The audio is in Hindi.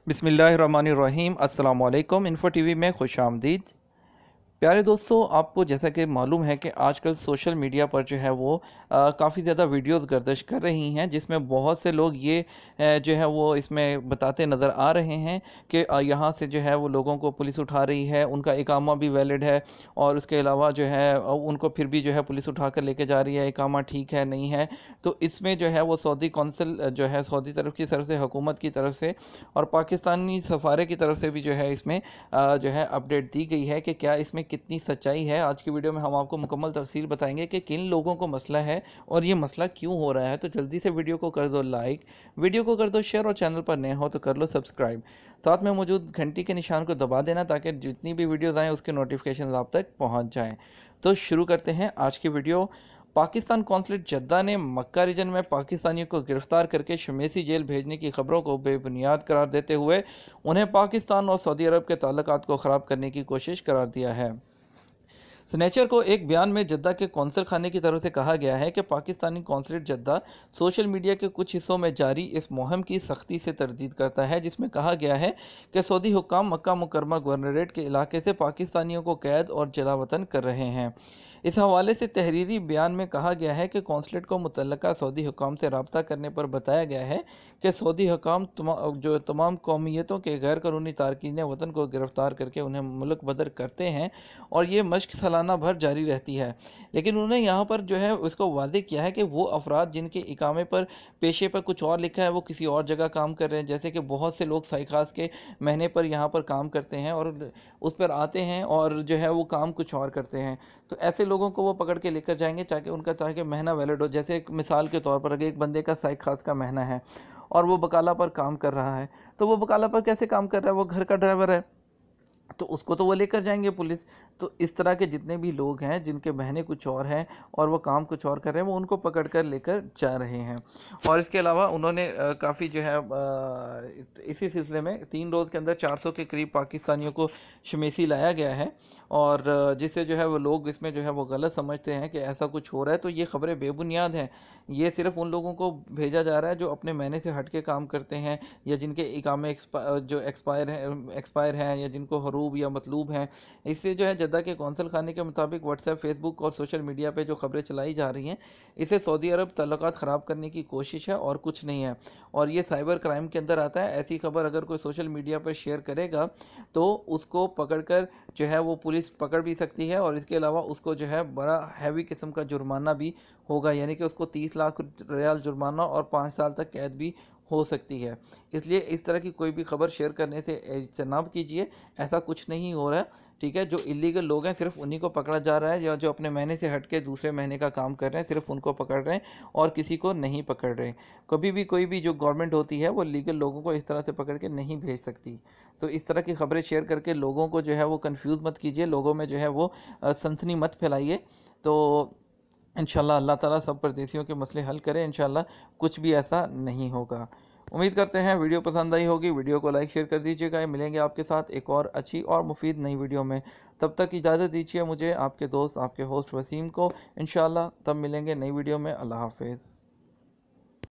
बिस्मिल्लाहिर्रहमानिर्रहीम। अस्सलाम वालेकुम। इन्फो टीवी में खुश आमदीद। प्यारे दोस्तों, आपको जैसा कि मालूम है कि आजकल सोशल मीडिया पर जो है वो काफ़ी ज़्यादा वीडियोस गर्दिश कर रही हैं, जिसमें बहुत से लोग ये जो है वो इसमें बताते नज़र आ रहे हैं कि यहाँ से जो है वो लोगों को पुलिस उठा रही है, उनका इकामा भी वैलिड है और उसके अलावा जो है उनको फिर भी जो है पुलिस उठा कर लेके जा रही है, इकामा ठीक है नहीं है। तो इसमें जो है वो सऊदी कौंसिल जो है सऊदी तरफ से हुकूमत की तरफ से और पाकिस्तानी सफ़ारे की तरफ से भी जो है इसमें जो है अपडेट दी गई है कि क्या इसमें कितनी सच्चाई है। आज की वीडियो में हम आपको मुकम्मल तफसील बताएंगे कि किन लोगों को मसला है और ये मसला क्यों हो रहा है। तो जल्दी से वीडियो को कर दो लाइक, वीडियो को कर दो शेयर और चैनल पर नए हो तो कर लो सब्सक्राइब। साथ में मौजूद घंटी के निशान को दबा देना ताकि जितनी भी वीडियोज़ आएँ उसके नोटिफिकेशन आप तक पहुँच जाएँ। तो शुरू करते हैं आज की वीडियो। पाकिस्तान कौंसलेट जद्दा ने मक्का रीजन में पाकिस्तानियों को गिरफ्तार करके शमेसी जेल भेजने की खबरों को बेबुनियाद करार देते हुए उन्हें पाकिस्तान और सऊदी अरब के ताल्लुकात को ख़राब करने की कोशिश करार दिया है। सनैचर को एक बयान में जद्दा के कौंसल खाने की तरफ से कहा गया है कि Pakistani consulate Jeddah social media के कुछ हिस्सों में जारी इस मुहिम की सख्ती से तरदीद करता है, जिसमें कहा गया है कि सऊदी हुक्काम मक्का मुकरमा गवर्नरेट के इलाके से पाकिस्तानियों को कैद और जलावतन कर रहे हैं। इस हवाले से तहरीरी बयान में कहा गया है कि कौंसलेट को मुतल्लका सऊदी हुक्काम से रब्ता करने पर बताया गया है कि सऊदी हुक्काम जो तमाम कौमियतों के गैर कानूनी तारकीन वतन को गिरफ्तार करके उन्हें मुल्क बदर करते हैं और ये मशक सालाना भर जारी रहती है। लेकिन उन्होंने यहाँ पर जो है उसको वादे किया है कि वो अफराद जिनके इकामे पर पेशे पर कुछ और लिखा है वो किसी और जगह काम कर रहे हैं, जैसे कि बहुत से लोग साइक़ खास के महीने पर यहाँ पर काम करते हैं और उस पर आते हैं और जो है वो काम कुछ और करते हैं। तो ऐसे लोगों को वो पकड़ के लेकर जाएंगे ताकि महीना वैलिड हो। जैसे एक मिसाल के तौर पर अगर एक बंदे का साइक़ खास का महीना है और वो बकाला पर काम कर रहा है, तो वो बकाला पर कैसे काम कर रहा है, वो घर का ड्राइवर है, तो उसको तो वो लेकर जाएंगे पुलिस। तो इस तरह के जितने भी लोग हैं जिनके बहनें कुछ और हैं और वो काम कुछ और कर रहे हैं, वो उनको पकड़ कर लेकर जा रहे हैं। और इसके अलावा उन्होंने काफ़ी जो है इसी सिलसिले में 3 रोज़ के अंदर 400 के करीब पाकिस्तानियों को शमेसी लाया गया है और जिससे जो है वो लोग इसमें जो है वो गलत समझते हैं कि ऐसा कुछ हो रहा है। तो ये खबरें बेबुनियाद हैं। ये सिर्फ उन लोगों को भेजा जा रहा है जो अपने महीने से हट के काम करते हैं या जिनके इकामे जो एक्सपायर हैं या जिनको हरूब या मतलूब हैं। इससे जो है जद्दा के कौंसल खाने के मुताबिक व्हाट्सएप, फेसबुक और सोशल मीडिया पे जो खबरें चलाई जा रही हैं, इसे सऊदी अरब ताल्लुकात ख़राब करने की कोशिश है और कुछ नहीं है। और ये साइबर क्राइम के अंदर आता है। ऐसी खबर अगर कोई सोशल मीडिया पर शेयर करेगा तो उसको पकड़कर जो है वो पुलिस पकड़ भी सकती है और इसके अलावा उसको जो है बड़ा हैवी किस्म का जुर्माना भी होगा, यानी कि उसको 30 लाख रियाल जुर्माना और 5 साल तक कैद भी हो सकती है। इसलिए इस तरह की कोई भी खबर शेयर करने से इज्तनाब कीजिए। ऐसा कुछ नहीं हो रहा है, ठीक है। जो इलीगल लोग हैं सिर्फ उन्हीं को पकड़ा जा रहा है, या जो अपने महीने से हट के दूसरे महीने का काम कर रहे हैं सिर्फ उनको पकड़ रहे हैं और किसी को नहीं पकड़ रहे। कभी भी कोई भी जो गवर्नमेंट होती है वो लीगल लोगों को इस तरह से पकड़ के नहीं भेज सकती। तो इस तरह की खबरें शेयर करके लोगों को जो है वो कंफ्यूज मत कीजिए, लोगों में जो है वो सनसनी मत फैलाइए। तो इंशाल्लाह अल्लाह ताला सब परदेसियों के मसले हल करे। इंशाल्लाह कुछ भी ऐसा नहीं होगा। उम्मीद करते हैं वीडियो पसंद आई होगी। वीडियो को लाइक शेयर कर दीजिएगा। मिलेंगे आपके साथ एक और अच्छी और मुफीद नई वीडियो में। तब तक इजाज़त दीजिए मुझे, आपके दोस्त, आपके होस्ट वसीम को। इंशाल्लाह तब मिलेंगे नई वीडियो में। अल्लाह हाफ़िज़।